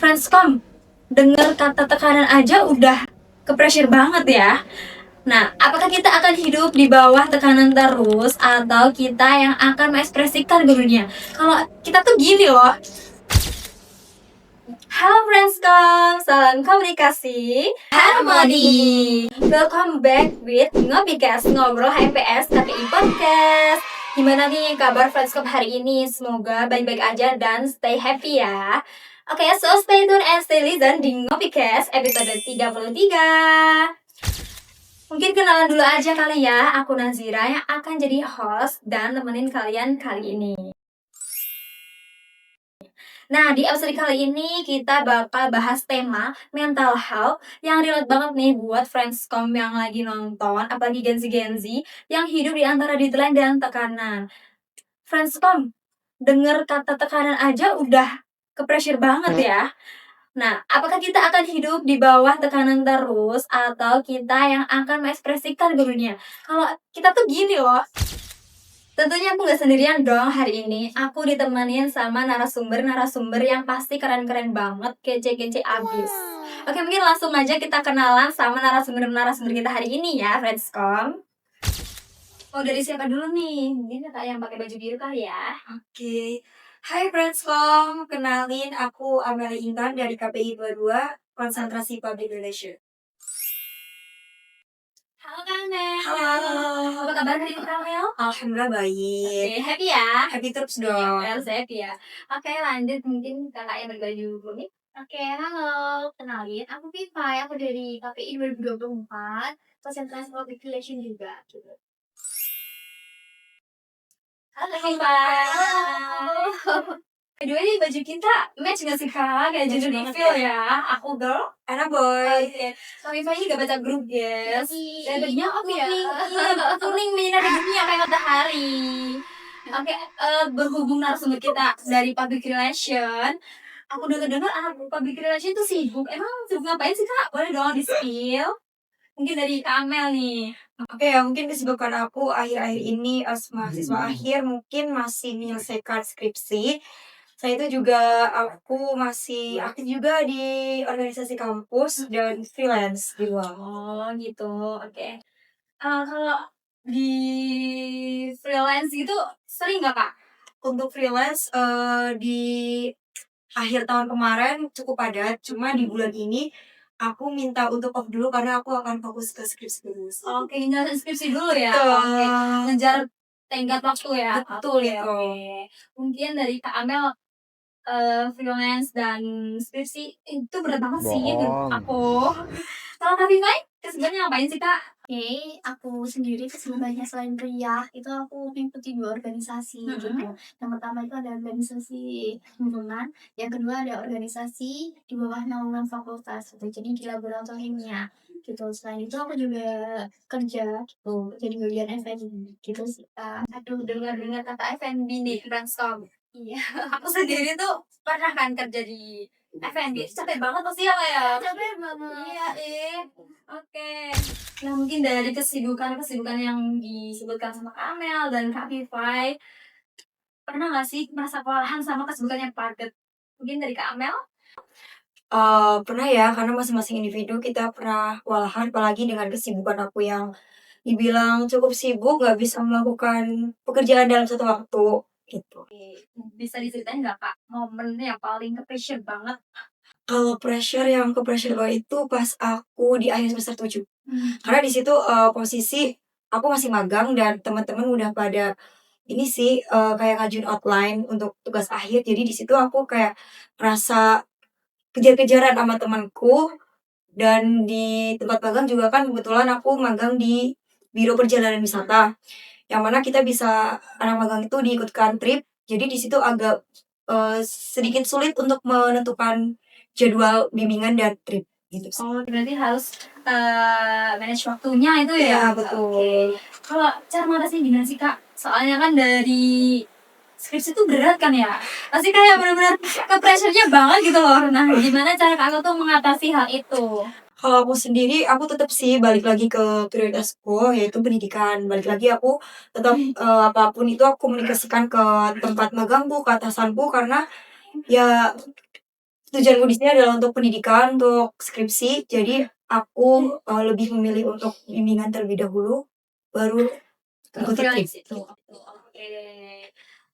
Friendscom, dengar kata tekanan aja udah ke-pressure banget ya. Nah, apakah kita akan hidup di bawah tekanan terus atau kita yang akan mengekspresikan gurunya? Kalau kita tuh gini loh. Halo Friendscom, salam komunikasi harmoni. Welcome back with Ngopicast, ngobrol HPS KPI Podcast. Gimana nih kabar Friendscom hari ini? Semoga baik-baik aja dan stay happy ya. Oke, so stay tune and stay listen di Ngopicast episode 33. Mungkin kenalan dulu aja kali ya, aku Nazira yang akan jadi host dan nemenin kalian kali ini. Nah, di episode kali ini kita bakal bahas tema mental health yang relate banget nih buat Friendscom yang lagi nonton, apalagi Gen Z yang hidup di antara deadline dan tekanan. Friendscom, denger kata tekanan aja udah ke-pressure banget ya. Nah, apakah kita akan hidup di bawah tekanan terus atau kita yang akan mengekspresikan gurunya? Kalau kita tuh gini loh. Tentunya aku gak sendirian dong hari ini. Aku ditemenin sama narasumber yang pasti keren-keren banget, kece-kece abis. Oke, mungkin langsung aja kita kenalan sama narasumber kita hari ini ya, Friendscom. Oh, dari siapa dulu nih? Mungkin kakak yang pakai baju biru kali ya. Oke. Hai Friendscom, kenalin aku Amelia Intan dari KPI 22, Konsentrasi Public Relation. Halo Kang Mel. Halo. Apa kabar hari ini Kang Mel? Alhamdulillah baik. Oke, happy ya? Happy terus dong. Harus happy ya. Oke, lanjut mungkin kakak yang berbaju kuning. Oke, halo. Kenalin, aku Viva. Aku dari KPI 2024, konsentrasi public relation juga. Gitu. Halo Viva. Kedua ini baju kita match gak sih kak? Kayak Match jadi banget feel ya. Aku girl. Anak boy. Oke. Kak Viva ini gak baca grup guys. Dan bajunya Iya. kuning minat hidupnya kayak matahari. Oke, berhubung narasumber kita dari public relation, aku dengar anak public relation itu sibuk. Emang sibuk ngapain sih kak? Boleh dong di spill. Mungkin dari Kak Amel nih. Oke ya, mungkin kesibukan aku akhir-akhir ini mahasiswa akhir mungkin masih menyelesaikan skripsi. Saya itu juga aku masih aktif juga di organisasi kampus dan freelance di luar. Oh gitu, oke. Kalau di freelance gitu sering nggak kak? Untuk freelance di akhir tahun kemarin cukup padat, cuma di bulan ini aku minta untuk off dulu karena aku akan fokus ke skripsi dulu. Oke, ngejar skripsi dulu ya. Betul. Oke, ngejar tenggat waktu ya. Betul Oke, itu. oke. Mungkin dari Kak Amel freelance dan skripsi itu berat banget sih menurut aku. Kalau Kak Vivai, kesibukannya ngapain sih Kak? Oke, aku sendiri kesibukannya selain kuliah, itu aku mengikuti 2 organisasi gitu. Yang pertama itu ada organisasi himpunan, yang kedua ada organisasi di bawah naungan fakultas gitu. Jadi di laboratoriumnya gitu. Selain itu aku juga kerja gitu, jadi bagian F&B gitu sih Kak. Aduh, dengar kata F&B nih, Friendscom. Iya. Aku sendiri tuh pernah kan kerja di F&B, capek banget pasti ya kayak. Capek banget. Iya, oke. Nah mungkin dari kesibukan yang disebutkan sama Kak Amel dan Kak Vivai, pernah nggak sih merasa kewalahan sama kesibukan yang padat? Mungkin dari Kak Amel? Pernah ya, karena masing-masing individu kita pernah kewalahan, apalagi dengan kesibukan aku yang dibilang cukup sibuk, nggak bisa melakukan pekerjaan dalam satu waktu, gitu. Bisa diceritain nggak Kak, momen yang paling ke-pressure banget? Kalau yang ke-pressure banget itu pas aku di akhir semester 7. Karena di situ, posisi aku masih magang dan teman-teman udah pada ini sih, kayak ngajuin outline untuk tugas akhir. Jadi di situ aku kayak ngerasa kejar-kejaran sama temanku, dan di tempat magang juga kan kebetulan aku magang di Biro Perjalanan Wisata, yang mana kita bisa anak magang itu diikutkan trip, jadi di situ agak, sedikit sulit untuk menentukan jadwal bimbingan dan trip, gitu sih. Oh, berarti harus manage waktunya itu ya? Iya, betul. Oke. Kalau cara mengatasinya gimana sih Kak? Soalnya kan dari skripsi itu berat kan ya? Pasti kayak benar-benar ke-pressure-nya banget gitu loh. Nah, gimana cara Kakak tuh mengatasi hal itu? Kalau aku sendiri, aku tetap sih balik lagi ke prioritasku, yaitu pendidikan. Balik lagi aku tetap, apapun itu aku komunikasikan ke tempat magangku, ke atasanku, karena ya tujuanku di sini adalah untuk pendidikan, untuk skripsi. Jadi aku lebih memilih untuk bimbingan terlebih dahulu, baru ikuti trip. freelance itu. Oke.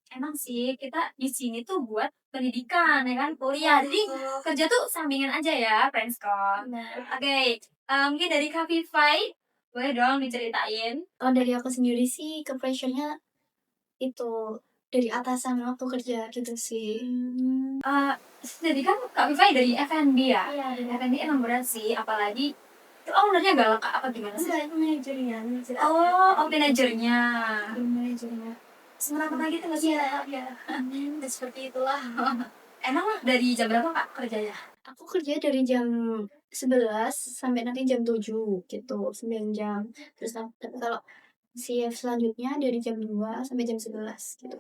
Emang sih kita di sini tuh buat pendidikan ya kan, kuliah. Jadi kerja tuh sampingan aja ya, Friendscom. Oke, mungkin dari Kak Vivai boleh dong diceritain. Kalau dari aku sendiri sih ke pressure-nya itu dari atasan waktu kerja gitu sih. Jadi kan Kak Vivai dari F&B ya. Iya, F&B emang berat sih, apalagi itu ownernya galak Kak, apa gimana sih? enggak, itu manajernya. Oh, manajernya. Manajernya. Semena-mena gitu nggak sih? Iya. Seperti itulah. Emang dari jam berapa Kak kerjanya? Aku kerja dari jam 11 sampai nanti jam 7 gitu, 9 jam. Terus tapi kalau shift selanjutnya dari jam 2 sampai jam 11 gitu.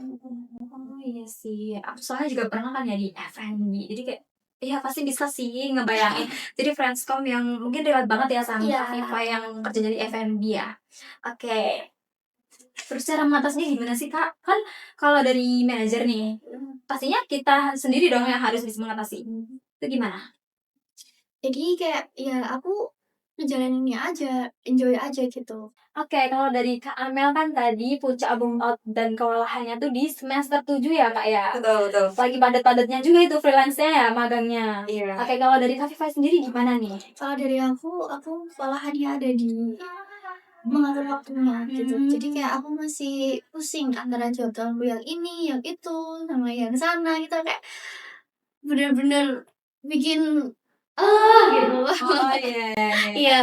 Oh iya sih, aku soalnya juga pernah kan ya di F&B, jadi kayak iya pasti bisa sih ngebayangin. Jadi Friendscom yang mungkin relate banget ya sama Iya. Kak Viva yang kerja jadi F&B ya. Oke. Terus cara mengatasinya gimana sih Kak? Kan kalau dari manajer nih, pastinya kita sendiri dong yang harus bisa mengatasi. Itu gimana? Jadi kayak ya aku ngejalaninnya aja, enjoy aja gitu. Oke, kalau dari Kak Amel kan tadi puncak burnout dan kewalahannya tuh di semester 7 ya Kak ya? Betul. Lagi padat-padatnya juga itu freelance-nya ya, magangnya. Iya. Oke, kalau dari Kak Viva sendiri gimana nih? Kalau dari aku malahannya ada di mengatur waktunya gitu. Jadi kayak aku masih pusing antara jadwalku yang ini, yang itu, sama yang sana gitu kayak bener-bener bikin gitu. Oh iya. Iya.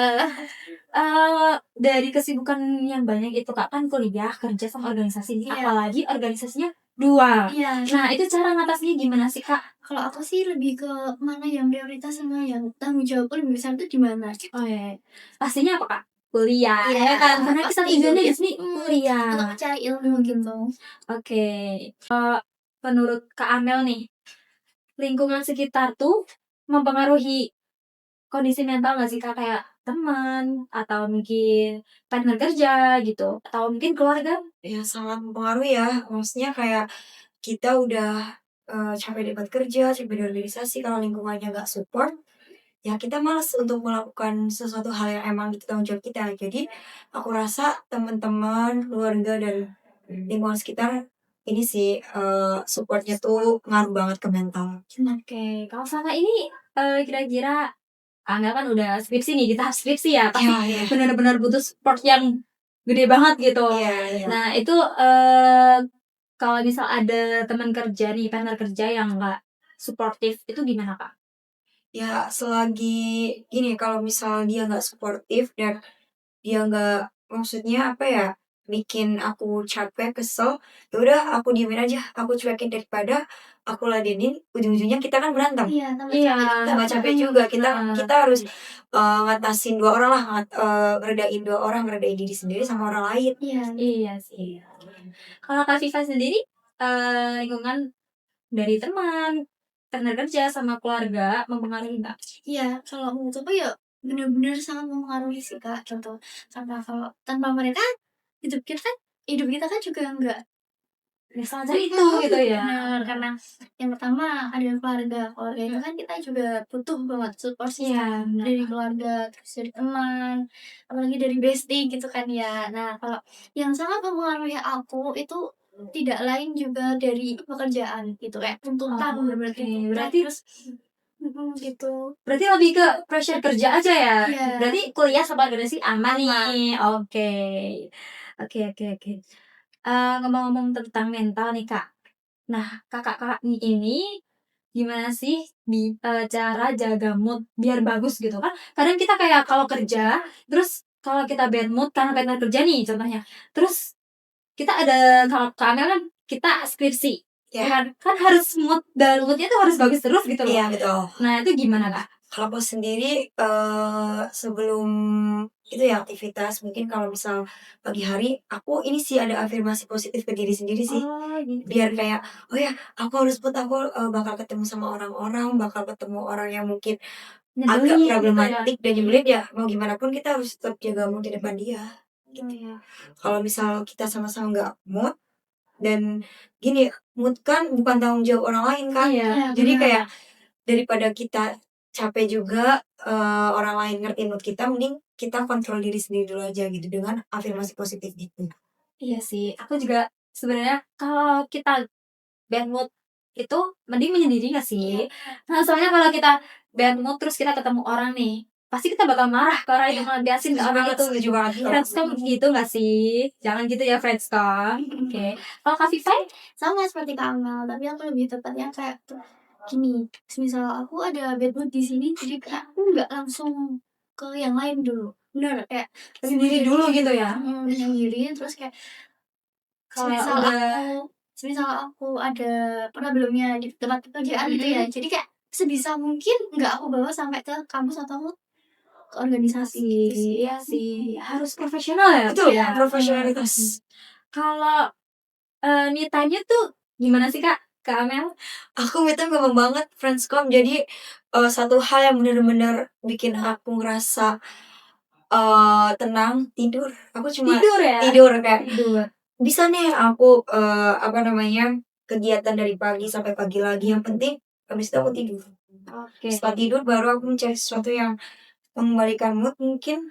Dari kesibukan yang banyak itu Kak, kan kuliah, kerja, sama organisasi. Iya. Apalagi organisasinya 2. Iya. Nah, itu cara ngatasinnya gimana sih Kak? Kalau aku sih lebih ke mana yang prioritas sama yang tanggung jawabku lebih besar itu di mana gitu. Oh iya. Pastinya apa Kak? Kuliah. Iya, Ya kan? Karena kita pasti tujuannya itu. di sini kuliah. Untuk mencari ilmu gitu. Oke. Menurut Kak Amel nih, lingkungan sekitar tuh mempengaruhi kondisi mental nggak sih Kak? Kayak teman atau mungkin partner kerja gitu atau mungkin keluarga? Ya sangat mempengaruhi ya. Maksudnya kayak kita udah capek dapat kerja, capek di organisasi, kalau lingkungannya nggak support, ya kita malas untuk melakukan sesuatu hal yang emang itu tanggung jawab kita. Jadi aku rasa teman-teman, keluarga dan lingkungan sekitar ini sih supportnya tuh ngaruh banget ke mental. Oke, kalau sama ini kira-kira Angga kan udah skripsi nih, kita skripsi ya, pasti Iya. benar-benar butuh support yang gede banget gitu. Iya. Nah, itu kalau misal ada teman kerja nih, partner kerja yang nggak suportif, itu gimana Kak? Ya selagi gini, kalau misal dia nggak suportif dan dia nggak maksudnya apa ya, bikin aku capek, kesel, ya udah aku diemin aja, aku cuekin daripada aku ladenin, ujung-ujungnya kita kan berantem. Iya, tambah Iya. capek juga. Tambah capek juga, kita Bener. kita harus ngatasin 2 orang lah, ngeredain 2 orang, ngeredain diri sendiri sama orang lain. Iya. Iya sih. Kalau Kak Viva sendiri, lingkungan dari teman, partner kerja, sama keluarga mempengaruhi nggak? Iya, kalau menurutku ya benar-benar sangat mempengaruhi sih Kak. Contoh, karena kalau tanpa mereka hidup kita kan juga enggak Misalnya itu gitu ya. benar, karena yang pertama ada keluarga. Keluarga itu kan kita juga butuh banget support Iya, system dari keluarga, terus dari teman, apalagi dari bestie gitu kan ya. Nah, kalau yang sangat mempengaruhi aku itu tidak lain juga dari pekerjaan gitu kayak tuntutan Oh, bener-bener oke. tuntutan, Berarti- terus gitu. Berarti lebih ke pressure kerja aja ya? Iya. Berarti kuliah sama organisasi aman Aman. nih. Oke. Oke. Ngomong-ngomong tentang mental nih Kak. Nah, kakak-kakak ini gimana sih cara jaga mood biar bagus gitu kan? Kadang kita kayak kalau kerja, terus kalau kita bad mood karena partner kerja nih contohnya. Terus kita ada kalau Kak Amel kan kita skripsi. Ya. Kan harus mood dan moodnya tuh harus bagus terus gitu loh. Iya, betul. Nah, itu gimana Kak? Kalau aku sendiri sebelum itu ya aktivitas, mungkin kalau misal pagi hari, aku ini sih ada afirmasi positif ke diri sendiri sih. Oh, gitu. Biar kayak, oh ya aku harus aku bakal ketemu sama orang-orang, bakal ketemu orang yang mungkin agak Nyebelin gitu ya. problematik dan nyebelin, ya mau gimana pun kita harus tetap jaga mood di depan dia. Iya. Kalau misal kita sama-sama nggak mood, dan gini, mood kan bukan tanggung jawab orang lain kan. Iya, Jadi benar. kayak daripada kita capek juga, orang lain ngertiin mood kita, mending kita kontrol diri sendiri dulu aja gitu dengan afirmasi positif gitu. Iya sih, aku juga sebenarnya kalau kita bad mood itu mending menyendiri nggak sih? Nah, soalnya kalau kita bad mood terus kita ketemu orang nih, pasti kita bakal marah ke orang itu, ngelampiasin ke orang itu. Setuju banget. Friendscom gitu nggak sih? Jangan gitu ya Friendscom. Oke. Kalau Kak Vivi? Sama seperti Kak Amal, tapi aku lebih tepatnya kayak gini, misal aku ada bad mood di sini, jadi kayak aku nggak langsung ke yang lain dulu. Bener, kayak Sendiri dulu gitu ya? menyendiri, terus kayak Kalau semisal udah aku ada problemnya di tempat pekerjaan gitu ya, jadi kayak sebisa mungkin nggak aku bawa sampai ke kampus atau ke organisasi gitu sih. iya sih, harus profesional ya. Betul, Ya. profesionalitas. Kalau me time-nya tuh gimana sih Kak? Kak Amel? Aku me time gampang banget Friendscom, jadi satu hal yang bener-bener bikin aku ngerasa tenang, tidur. Aku cuma Tidur ya? tidur kayak Tidur. bisa nih aku apa namanya, kegiatan dari pagi sampai pagi lagi, yang penting habis itu aku tidur. Oke. Setelah tidur baru aku mencari sesuatu yang mengembalikan mood, mungkin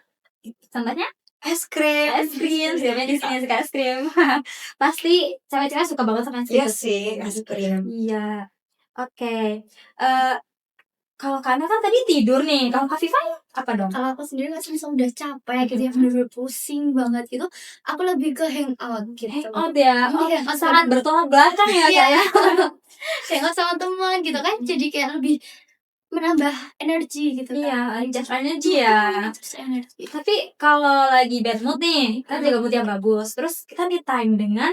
Contohnya es krim. es krim, siapa di sini suka es krim? Pasti cewek-cewek suka banget sama es krim. Iya sih, es krim. Iya. Oke. Kalau Kak Amel kan tadi tidur nih. Kalau Kak Vivi apa dong? Kalau aku sendiri nggak semisal udah capek gitu ya, bener-bener pusing banget gitu, aku lebih ke hangout gitu. Hangout ya. Oh, Hangout sangat bertolak belakang ya Kak ya. hangout sama teman gitu kan, jadi kayak lebih menambah energi gitu kan. Iya, recharge energy ya. Terus energi. Tapi kalau lagi bad mood nih, kan jaga mood yang bagus. Terus kita me time dengan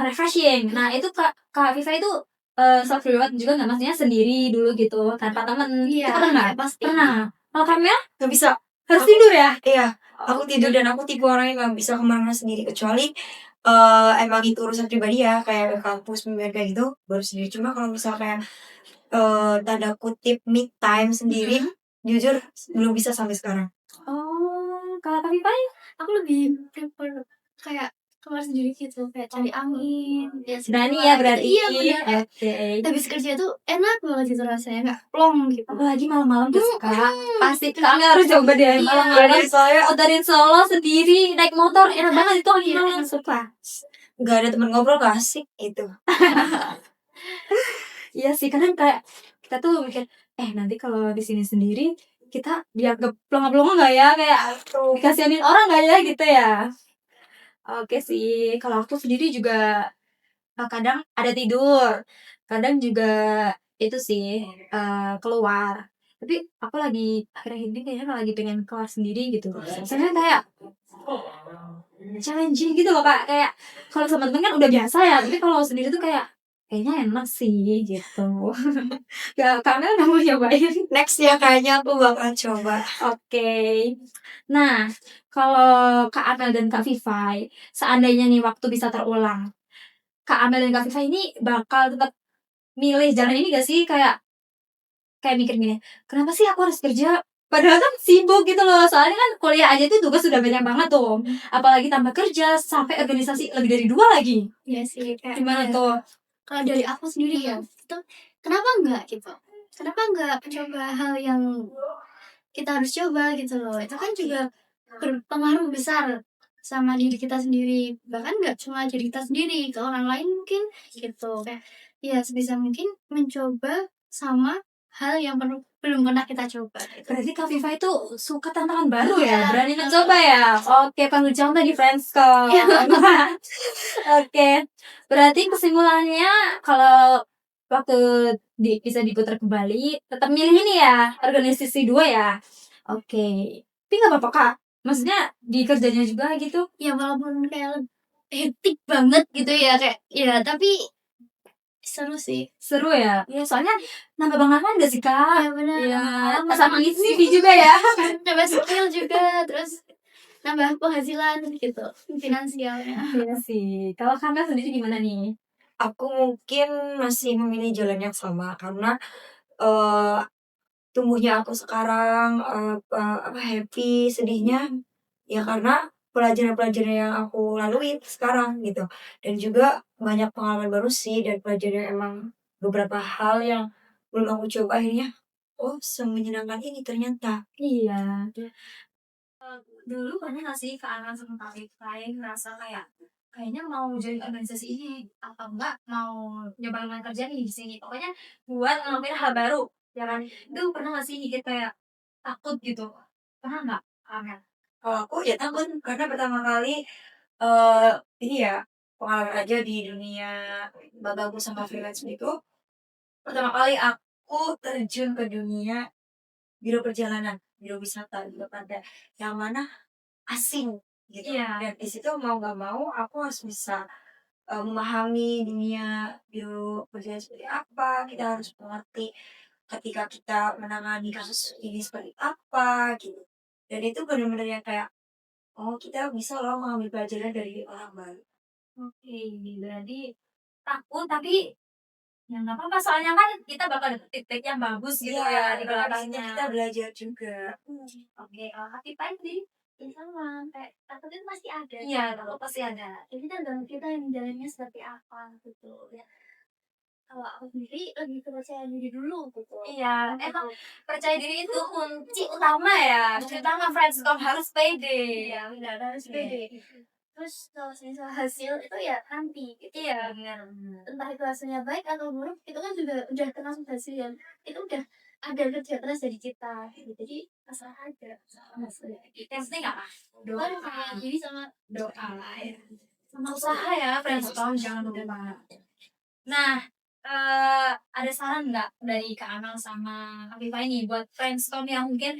refreshing. Nah, itu Kak Vivi itu self reward juga nggak, maksudnya sendiri dulu gitu tanpa temen. Iya, Itu pernah nggak? iya, pasti. Pernah. Kalau Kamel Nggak bisa. harus tidur ya? Iya, aku tidur dan aku tipe orang yang nggak bisa kemana sendiri, kecuali emang itu urusan pribadi ya, kayak ke kampus pembimbingan kayak gitu baru sendiri. Cuma kalau misal kayak tanda kutip me time sendiri, jujur belum bisa sampai sekarang. Oh, kalau Kak Vivi? Aku lebih prefer kayak keluar sendiri gitu, kayak cari angin, ya Berani ya berarti. Iya benar. Oke. Habis kerja tuh enak banget gitu rasanya, nggak plong gitu. Apalagi malam-malam tuh Kak. Pasti Kak harus coba deh malam-malam. Dari saya Dari Solo sendiri naik motor, enak banget itu angin malam, sumpah. nggak ada teman ngobrol, gak asik itu. Iya sih, kadang kayak kita tuh mikir, nanti kalau di sini sendiri kita dianggap pelongo-pelongo nggak ya, kayak dikasihanin orang nggak ya gitu ya. Oke sih, kalau aku sendiri juga kadang ada tidur, kadang juga itu sih keluar. Tapi aku lagi akhir-akhir ini kayaknya lagi pengen keluar sendiri gitu. Soalnya kayak challenging gitu loh Kak, kayak kalau sama temen kan udah biasa ya, tapi kalau sendiri tuh kayak kayaknya enak sih gitu. Ya karena nggak mau nyobain. Next ya kayaknya aku bakal coba. Oke. Nah, kalau Kak Amel dan Kak Vivai, seandainya nih waktu bisa terulang, Kak Amel dan Kak Vivai ini bakal tetap milih jalan ini gak sih? Kayak mikir gini, kenapa sih aku harus kerja? Padahal kan sibuk gitu loh. Soalnya kan kuliah aja tuh tugas sudah banyak banget tuh. Apalagi tambah kerja sampai organisasi lebih dari 2 lagi. Iya sih, kayak Gimana tuh? kalau dari aku sendiri ya, itu kenapa enggak gitu? Kenapa enggak mencoba hal yang kita harus coba gitu loh? Itu kan juga berpengaruh besar sama diri kita sendiri. Bahkan nggak cuma diri kita sendiri, ke orang lain mungkin gitu. Kayak ya sebisa mungkin mencoba sama hal yang belum pernah kita coba. Gitu. Berarti Kak Viva itu suka tantangan baru ya? Berani mencoba ya? Oke, panggil contoh di Friendscom. Oke, berarti kesimpulannya kalau waktu bisa diputar kembali, tetap milih ini ya, organisasi 2 ya? Oke. Tapi nggak apa-apa Kak? Maksudnya di kerjanya juga gitu? Ya walaupun kayak hektik banget gitu ya, kayak ya tapi seru sih. Seru ya? Ya soalnya nambah pengalaman gak sih Kak? Ya benar. Iya, sama ngisi CV juga ya? Nambah skill juga, terus nambah penghasilan gitu, finansialnya. Iya sih. Kalau Kamel sendiri gimana nih? Aku mungkin masih memilih jalan yang sama karena tumbuhnya aku sekarang happy, sedihnya ya karena pelajaran-pelajaran yang aku lalui sekarang gitu. Dan juga banyak pengalaman baru sih dan pelajaran yang emang beberapa hal yang belum aku coba akhirnya, oh semenyenangkan ini ternyata. Iya. Dulu pernah nggak sih Kak Angan sama Kak Rifai ngerasa kayak, kayaknya mau join organisasi ini, atau enggak mau nyoba lamaran kerja nih di sini, pokoknya buat ngelakuin hal baru, ya kan? Itu pernah nggak sih mikir kayak takut gitu? Pernah nggak, Kak Amel? Kalau aku ya takut karena pertama kali ini ya pengalaman aja di dunia magang sama freelance itu pertama kali aku terjun ke dunia biro perjalanan, biro wisata gitu kan kayak yang mana asing gitu. Iya. Dan di situ mau nggak mau aku harus bisa memahami dunia biro perjalanan seperti apa, kita harus mengerti ketika kita menangani kasus ini seperti apa gitu. Dan itu benar-benar yang kayak oh kita bisa loh mengambil pelajaran dari orang baru. Oke, berarti takut tapi ya nggak apa-apa, soalnya kan kita bakal dapet titik yang bagus gitu ya di karena di situ belakangnya. kita belajar juga. Oke, kalau Kak Rifai sih? Ya sama, kayak takut itu pasti ada. Iya, takut pasti ada. Jadi tergantung kita yang menjalannya seperti apa gitu ya. Kalau aku sendiri lebih percaya diri dulu gitu. Iya, emang percaya diri itu kunci utama ya. Kunci utama Friendscom harus pede. Iya, benar harus Iya. pede. Terus kalau misalnya hasil itu ya nanti gitu. Iya, benar. Entah itu hasilnya baik atau buruk, itu kan juga udah termasuk hasil yang itu udah ada kerja keras dari kita gitu. Jadi pasrah aja sama hasilnya. Yang penting apa? Doa Doa. percaya diri sama Doa lah ya. Sama usaha ya, Friendscom jangan lupa. Nah, ada saran nggak dari Kak Anal sama Kak Viva ini buat Friendscom yang mungkin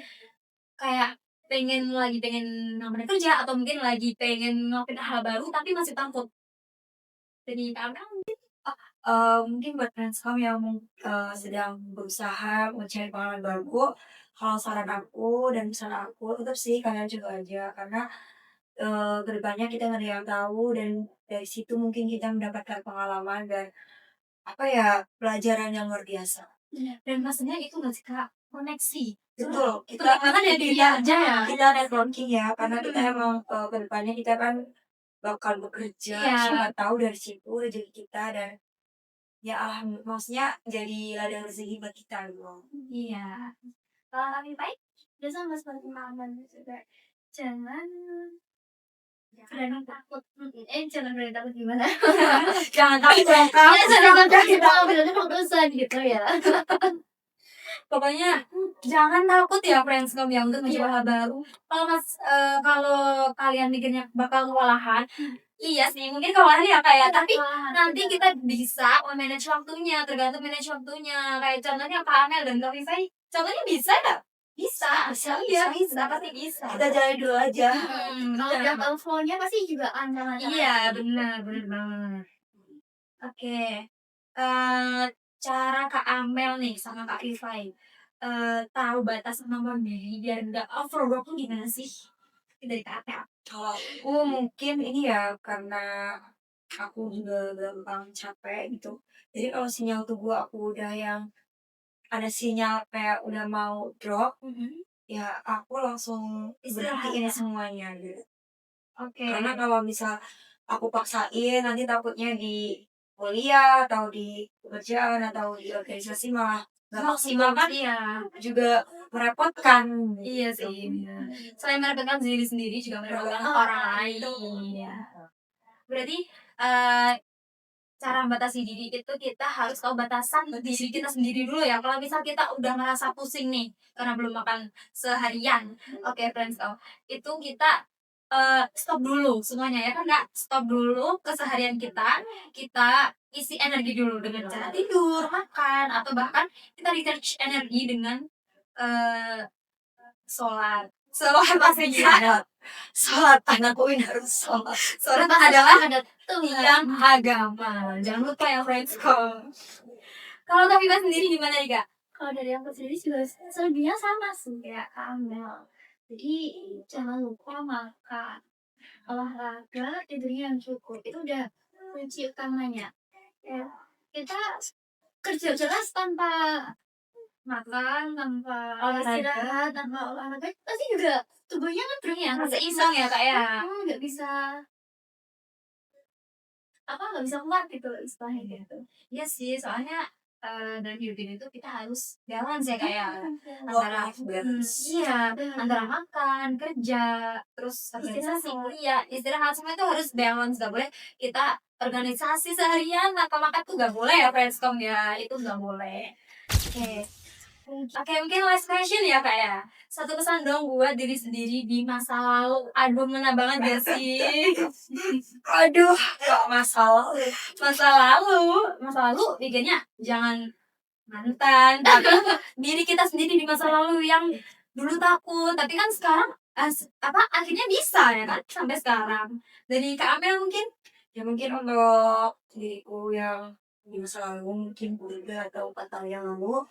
kayak pengen ngambil kerja atau mungkin lagi pengen ngelakuin hal baru tapi masih takut. Jadi Kak Anal Mungkin buat friends kamu yang sedang berusaha mencari pengalaman baru, kalau saran aku dan saran aku tetap sih kalian coba aja karena kedepannya kita nggak ada yang tahu dan dari situ mungkin kita mendapatkan pengalaman dan apa ya pelajaran yang luar biasa. dan pastinya itu nggak sih Kak, koneksi. Betul, Itu banget ya diri aja ya. kita networking ya karena kita emang kedepannya kita kan bakal bekerja, Iya. siapa tahu dari situ rezeki kita dan ya alhamdulillah maksudnya jadi ladang rezeki buat kita gitu. Iya. Kalau Kak Viva udah sama seperti pengalaman juga. Jangan berani takut. Jangan berani takut gimana? jangan takut ya Kak. Jangan takut kita berani keputusan gitu ya. Pokoknya jangan takut ya Friendscom ya untuk mencoba hal baru. Kalau kalian mikirnya bakal kewalahan, iya sih mungkin kewalahan ya kayak, tapi nanti kita bisa manage waktunya, tergantung manage waktunya. Kayak contohnya Kak Amel dan Kak Vivai, contohnya bisa nggak? Bisa, iya bisa, pasti bisa. Kita jalan dulu aja. Kalau udah tahu flow-nya pasti juga akan jalan. Iya, benar banget. Oke, cara Kak Amel nih sama Kak Rifai tahu batas kemampuan diri biar nggak overwork tuh gimana sih? Dari Kak Amel. Kalau aku mungkin ini ya karena aku juga gampang capek gitu. Jadi kalau sinyal tubuh aku udah yang ada sinyal kayak udah mau drop, ya aku langsung Istirahat berhentiin ya? semuanya gitu. Oke. Karena kalau misal aku paksain nanti takutnya di kuliah atau di pekerjaan atau di organisasi malah nggak maksimal kan Iya. juga merepotkan. Iya gitu. sih. Selain merepotkan diri sendiri juga merepotkan orang lain. Iya. Berarti cara membatasi diri itu kita harus tahu batasan diri kita sendiri dulu ya. Kalau misal kita udah ngerasa pusing nih karena belum makan seharian, oke friends, itu kita stop dulu semuanya ya kan, nggak stop dulu keseharian kita isi energi dulu dengan cara tidur, makan, atau bahkan kita recharge energi dengan eh sholat. Sholat pastinya. Sholat anakku ini harus sholat. Sholat adalah ada tuh tiang agama. Jangan lupa ya friendscom. Kalau Kak Viva sendiri gimana nih Kak? Kalau dari aku sendiri juga selebihnya sama sih kayak Kak Amel. Jadi jangan lupa makan, olahraga, tidurnya yang cukup. Itu udah kunci utamanya. Ya, kita kerja jelas tanpa makan, tanpa istirahat, tanpa olahraga, pasti juga tubuhnya kan Ya, seimbang ya Kak ya. nggak bisa nggak bisa kuat gitu istilahnya gitu. Iya sih, soalnya dalam hidup ini tuh kita harus balance ya kayak Work antara life balance. iya antara makan, kerja, terus organisasi, kuliah, istirahat semua itu harus balance. Gak boleh kita organisasi seharian atau makan tuh gak boleh ya friendscom ya, itu gak boleh. Oke, mungkin last question ya kak ya. Satu pesan dong buat diri sendiri di masa lalu. Aduh, ngena banget gak sih? Aduh, gak masalah. Masa lalu bikinnya jangan mantan, tapi diri kita sendiri di masa lalu yang dulu takut, tapi kan sekarang akhirnya bisa ya kan sampai sekarang. Dari Kak Amel mungkin? Ya mungkin untuk diriku yang di masa lalu mungkin 3 atau 4 tahun yang lalu,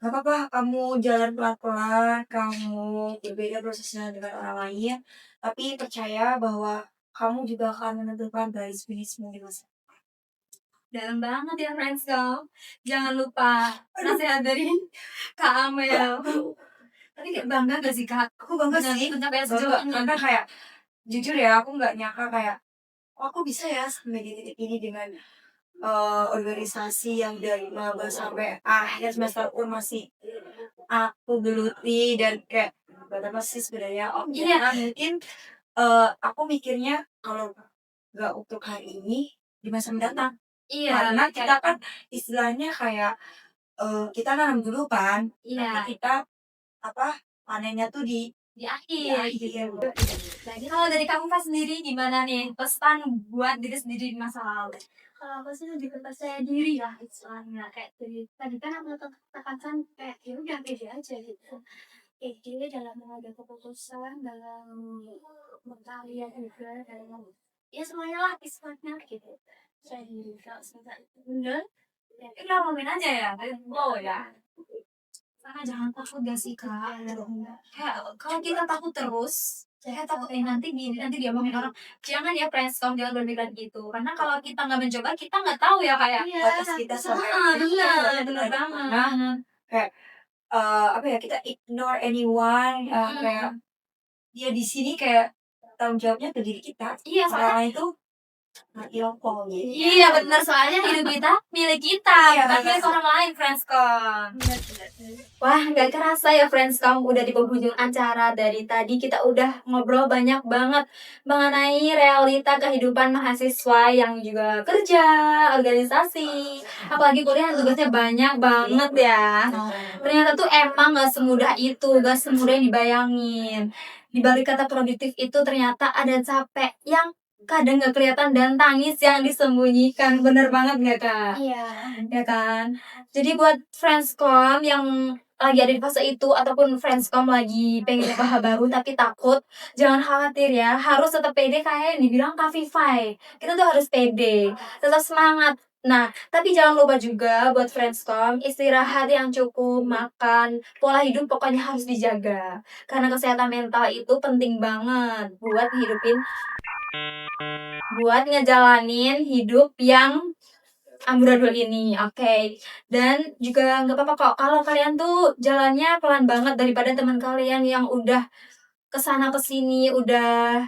gak apa-apa kamu jalan pelan-pelan, kamu berbeda prosesnya dengan orang lain, tapi percaya bahwa kamu juga akan menentukan garis finishmu di masa. Dalam banget ya friendscom. Jangan lupa nasihat dari Kak Amel. Tapi kayak bangga gak sih Kak? Aku bangga sih, Pencapaian bangga, sejauh ini. karena kayak jujur ya aku nggak nyangka kayak aku bisa ya sampai di titik ini dengan organisasi yang dari maba sampai akhir semester pun masih aku geluti dan kayak betapa sih sebenarnya Iya. mungkin aku mikirnya kalau nggak untuk hari ini di masa mendatang Iya, karena kita kan istilahnya kayak kita nanam dulu kan iya tapi kita panennya tuh di di akhir akhir. gitu. Jadi kalau dari kamu Kak sendiri gimana nih pesan buat diri sendiri di masa lalu? Kalau aku sih lebih ke percaya diri lah istilahnya, kayak tadi kan aku tekankan kayak ya udah pede aja gitu, pede dalam mengambil keputusan, dalam berkarya juga, dalam ya semuanya lah istilahnya gitu. Saya diri kalau semisal itu bener ya Kita ngomongin aja ya, wow ya. Karena jangan takut gak sih Kak? Kayak kalau kita takut terus, saya takut nanti diomongin orang. Jangan ya friendscom, jangan berpikiran gitu. Karena kalau kita nggak mencoba, kita nggak tahu ya kayak. iya batas kita sampai Benar banget. kayak kita ignore anyone kayak dia di sini kayak tanggung jawabnya ke diri kita. Iya, soalnya Orang lain itu nggak ilfol gitu. iya benar, soalnya hidup kita milik kita, Iya, bukan benar. milik orang lain, friendscom. Wah, nggak kerasa ya friendscom udah di penghujung acara. Dari tadi kita udah ngobrol banyak banget mengenai realita kehidupan mahasiswa yang juga kerja, organisasi, apalagi kuliah tugasnya banyak banget ya. Ternyata tuh emang gak semudah itu, gak semudah yang dibayangin. Di balik kata produktif itu ternyata ada capek yang kadang gak kelihatan dan tangis yang disembunyikan. Bener banget gak Kak? iya Ya kan? Jadi buat friendscom yang lagi ada di fase itu ataupun friendscom lagi pengen nyoba hal baru tapi takut, jangan khawatir ya, harus tetap pede kayak yang dibilang Kak Vivai. Kita tuh harus pede, tetap semangat. Nah, tapi jangan lupa juga buat friendscom, istirahat yang cukup, makan, pola hidup pokoknya harus dijaga. Karena kesehatan mental itu penting banget buat ngejalanin hidup yang amburadul ini, oke. Dan juga nggak apa-apa kok kalau kalian tuh jalannya pelan banget daripada teman kalian yang udah kesana kesini, udah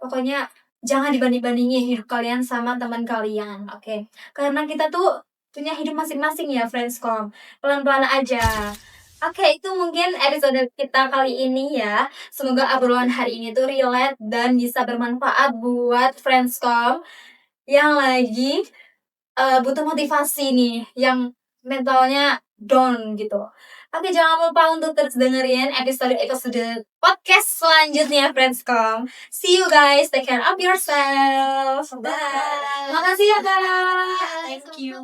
pokoknya jangan dibanding-bandingin hidup kalian sama teman kalian, oke. Karena kita tuh punya hidup masing-masing ya, friendscom. Pelan-pelan aja. Oke, itu mungkin episode kita kali ini ya. Semoga obrolan hari ini tuh relate dan bisa bermanfaat buat friendscom yang lagi butuh motivasi nih, yang mentalnya down gitu. Oke, jangan lupa untuk terus dengerin episode podcast selanjutnya friendscom. See you guys, take care of yourself. Bye. Makasih ya Kak. Thank you.